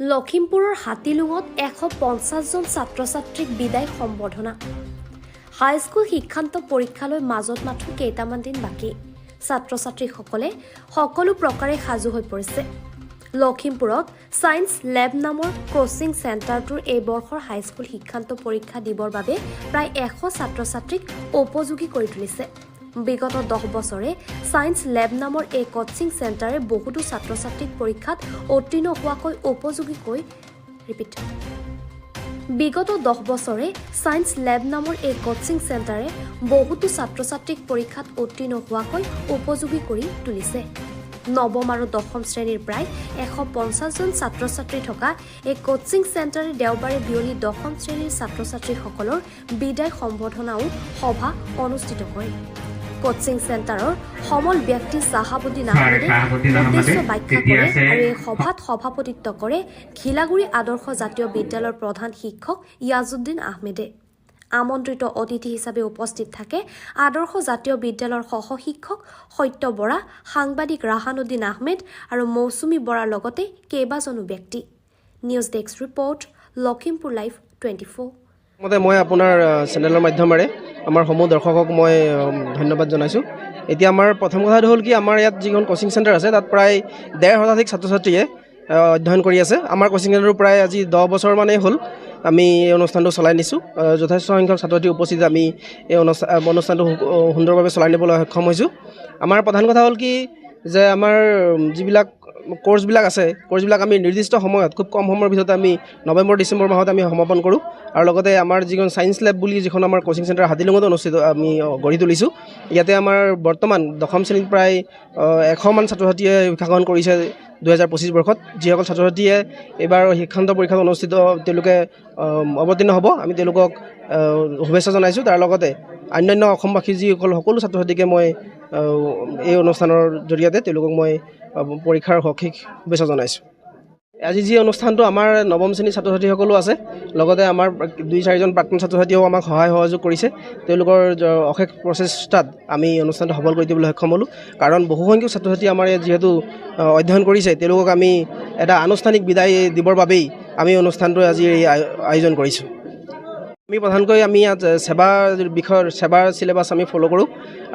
লখিমপুৰৰ হাতীলুঙত 150 জন ছাত্ৰ-ছাত্ৰীক বিদায় সম্বৰ্ধনা। হাইস্কুল শিক্ষান্ত পৰীক্ষালৈ মাজত মাত্ৰ কেইটামান দিন বাকী। ছাত্ৰ-ছাত্ৰীসকলে সকলো প্ৰকাৰে সাজু হৈ পৰিছে। লখিমপুৰত সায়েন্স লেব নামৰ কোচিং চেণ্টাৰটোৰ এই বৰ্ষৰ হাইস্কুল শিক্ষান্ত পৰীক্ষা দিবৰ বাবে প্ৰায় 100 ছাত্ৰ-ছাত্ৰীক উপযোগী কৰি তুলিছে। বিগত 10 বছৰে সায়েন্স লেব নামৰ এই কোচিং চেণ্টাৰে বহুতো ছাত্ৰ-ছাত্ৰীক পৰীক্ষাত উত্তীৰ্ণ হোৱাকৈ উপযোগী বিগত 10 বছৰে সায়েন্স লেব নামৰ এই কোচিং চেণ্টাৰে বহুতো ছাত্ৰ-ছাত্ৰীক পৰীক্ষাত উত্তীৰ্ণ হোৱাকৈ উপযোগী কৰি তুলিছে। নৱম আৰু দশম শ্ৰেণীৰ প্ৰায় 150 জন ছাত্ৰ-ছাত্ৰী থকা এই কোচিং চেণ্টাৰে দেওবাৰে বিয়লি দশম শ্ৰেণীৰ ছাত্ৰ-ছাত্ৰীসকলৰ বিদায় সম্বৰ্ধনাও সভা অনুষ্ঠিত কৰে। কোচিং চেণ্টাৰৰ সমল ব্যক্তি চাহাবুদ্দিন আহমেদে উদ্দেশ্য ব্যাখ্যা কৰে আৰু এই সভাত সভাপতিত্ব কৰে ঘিলাগুৰি আদৰ্শ জাতীয় বিদ্যালয়ৰ প্ৰধান শিক্ষক ইয়াজুদ্দিন আহমেদে। আমন্ত্ৰিত অতিথি হিচাপে উপস্থিত থাকে আদৰ্শ জাতীয় বিদ্যালয়ৰ সহ শিক্ষক সত্য বৰা, সাংবাদিক ৰাহানুদ্দিন আহমেদ আৰু মৌচুমী বৰাৰ লগতে কেইবাজনো ব্যক্তি। News desk report, Lakhimpur live 24। মই আপোনাৰ চেনেলৰ মাধ্যমেৰে আমাৰ সমূহ দৰ্শকক মই ধন্যবাদ জনাইছোঁ। এতিয়া আমাৰ প্ৰথম কথাটো হ'ল কি, আমাৰ ইয়াত যিখন কোচিং চেণ্টাৰ আছে তাত প্ৰায় 1.5 শতাধিক ছাত্ৰ ছাত্ৰীয়ে অধ্যয়ন কৰি আছে। আমাৰ কোচিং চেণ্টাৰটো প্ৰায় আজি 10 বছৰমানেই হ'ল আমি এই অনুষ্ঠানটো চলাই নিছোঁ। যথেষ্ট সংখ্যক ছাত্ৰ ছাত্ৰী উপস্থিত আমি এই অনুষ্ঠানটো সুন্দৰভাৱে চলাই নিবলৈ সক্ষম হৈছোঁ। আমাৰ প্ৰধান কথা হ'ল কি যে আমাৰ যিবিলাক কোৰ্চবিলাক আছে, কোৰ্চবিলাক আমি নিৰ্দিষ্ট সময়ত খুব কম সময়ৰ ভিতৰতে আমি নৱেম্বৰ ডিচেম্বৰ মাহত আমি সমাপন কৰোঁ। আৰু লগতে আমাৰ যিখন ছায়েন্স লেব বুলি যিখন আমাৰ কোচিং চেণ্টাৰ হাতীলুঙত অনুষ্ঠিত আমি গঢ়ি তুলিছোঁ, ইয়াতে আমাৰ বৰ্তমান দশম শ্ৰেণীত প্ৰায় 100 মান ছাত্ৰ ছাত্ৰীয়ে শিক্ষা গ্ৰহণ কৰিছে 2025 বৰ্ষত। যিসকল ছাত্ৰ ছাত্ৰীয়ে এইবাৰ শিক্ষান্ত পৰীক্ষাত অনুষ্ঠিত তেওঁলোকে অৱতীৰ্ণ হ'ব, আমি তেওঁলোকক শুভেচ্ছা জনাইছোঁ। তাৰ লগতে অন্যান্য অসমবাসী যিসকল সকলো ছাত্ৰ ছাত্ৰীকে মই এই অনুষ্ঠানৰ জৰিয়তে তেওঁলোকক মই পৰীক্ষাৰ সঠিক শুভেচ্ছা জনাইছোঁ। আজি যি অনুষ্ঠানটো আমাৰ নৱম শ্ৰেণীৰ ছাত্ৰ ছাত্ৰীসকলো আছে, লগতে আমাৰ 2-4জন প্ৰাক্তন ছাত্ৰ ছাত্ৰীয়েও আমাক সহায় সহযোগ কৰিছে। তেওঁলোকৰ অশেষ প্ৰচেষ্টাত আমি অনুষ্ঠানটো সফল কৰি দিবলৈ সক্ষম হ'লোঁ। কাৰণ বহুসংখ্যক ছাত্ৰ ছাত্ৰী আমাৰ ইয়াত যিহেতু অধ্যয়ন কৰিছে, তেওঁলোকক আমি এটা আনুষ্ঠানিক বিদায় দিবৰ বাবেই আমি অনুষ্ঠানটো আজি আয়োজন কৰিছোঁ। আমি প্ৰধানকৈ আমি ইয়াত সেৱাৰ চিলেবাছ আমি ফ'ল' কৰোঁ।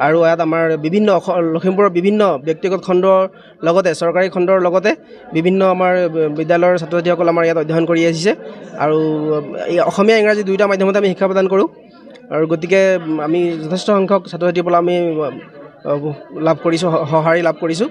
আৰু ইয়াত আমাৰ বিভিন্ন লখিমপুৰৰ বিভিন্ন ব্যক্তিগত খণ্ডৰ লগতে চৰকাৰী খণ্ডৰ লগতে বিভিন্ন আমাৰ বিদ্যালয়ৰ ছাত্ৰ ছাত্ৰীসকল আমাৰ ইয়াত অধ্যয়ন কৰি আহিছে। আৰু অসমীয়া ইংৰাজী দুয়োটা মাধ্যমতে আমি শিক্ষা প্ৰদান কৰোঁ। আৰু গতিকে আমি যথেষ্ট সংখ্যক ছাত্ৰ ছাত্ৰীৰ পৰা আমি সঁহাৰি লাভ কৰিছোঁ।